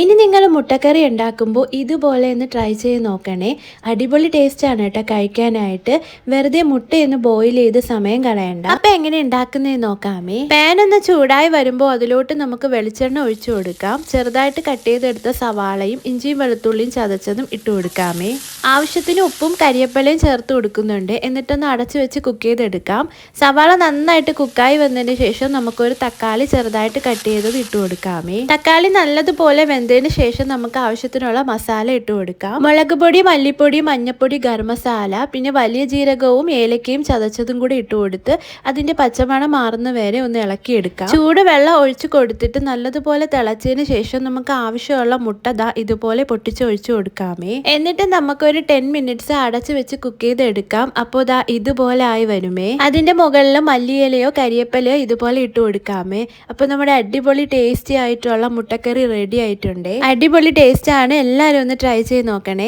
ഇനി നിങ്ങൾ മുട്ടക്കറി ഉണ്ടാക്കുമ്പോൾ ഇതുപോലെ ഒന്ന് ട്രൈ ചെയ്ത് നോക്കണേ. അടിപൊളി ടേസ്റ്റ് ആണ് കേട്ടോ കഴിക്കാനായിട്ട്. വെറുതെ മുട്ടയൊന്ന് ബോയിൽ ചെയ്ത് സമയം കളയണ്ട. അപ്പൊ എങ്ങനെ ഉണ്ടാക്കുന്നതെന്ന് നോക്കാമേ. പാൻ ഒന്ന് ചൂടായി വരുമ്പോൾ അതിലോട്ട് നമുക്ക് വെളിച്ചെണ്ണ ഒഴിച്ചു കൊടുക്കാം. ചെറുതായിട്ട് കട്ട് ചെയ്തെടുത്ത സവാളയും ഇഞ്ചിയും വെളുത്തുള്ളിയും ചതച്ചതും ഇട്ട് കൊടുക്കാമേ. ആവശ്യത്തിന് ഉപ്പും കരിയപ്പലയും ചേർത്ത് കൊടുക്കുന്നുണ്ട്. എന്നിട്ടൊന്ന് അടച്ചു വെച്ച് കുക്ക് ചെയ്തെടുക്കാം. സവാള നന്നായിട്ട് കുക്കായി വന്നതിന് ശേഷം നമുക്കൊരു തക്കാളി ചെറുതായിട്ട് കട്ട് ചെയ്തത് ഇട്ട് കൊടുക്കാമേ. തക്കാളി നല്ലതുപോലെ വെന്തതിന് ശേഷം നമുക്ക് ആവശ്യത്തിനുള്ള മസാല ഇട്ട് കൊടുക്കാം. മുളക് പൊടി, മല്ലിപ്പൊടി, മഞ്ഞപ്പൊടി, ഗരം മസാല, പിന്നെ വലിയ ജീരകവും ഏലക്കയും ചതച്ചതും കൂടി ഇട്ട് കൊടുത്ത് അതിന്റെ പച്ചമണം മാറുന്ന വരെ ഒന്ന് ഇളക്കിയെടുക്കാം. ചൂട് വെള്ളം ഒഴിച്ചു കൊടുത്തിട്ട് നല്ലതുപോലെ തിളച്ചതിന് ശേഷം നമുക്ക് ആവശ്യമുള്ള മുട്ട ഇതുപോലെ പൊട്ടിച്ചൊഴിച്ചു കൊടുക്കാമേ. എന്നിട്ട് നമുക്കൊരു 10 മിനിറ്റ്സ് അടച്ചു വെച്ച് കുക്ക് ചെയ്തെടുക്കാം. അപ്പോൾ ഇതുപോലെ ആയി വരുമേ. അതിന്റെ മുകളിൽ മല്ലിയിലയോ കരിയപ്പലയോ ഇതുപോലെ ഇട്ട് കൊടുക്കാമേ. അപ്പോൾ നമ്മുടെ അടിപൊളി ടേസ്റ്റി ആയിട്ടുള്ള മുട്ടക്കറി റെഡി ആയിട്ടുണ്ട്. അടിപൊളി ടേസ്റ്റ് ആണ്. എല്ലാവരും ഒന്ന് ട്രൈ ചെയ്ത് നോക്കണേ.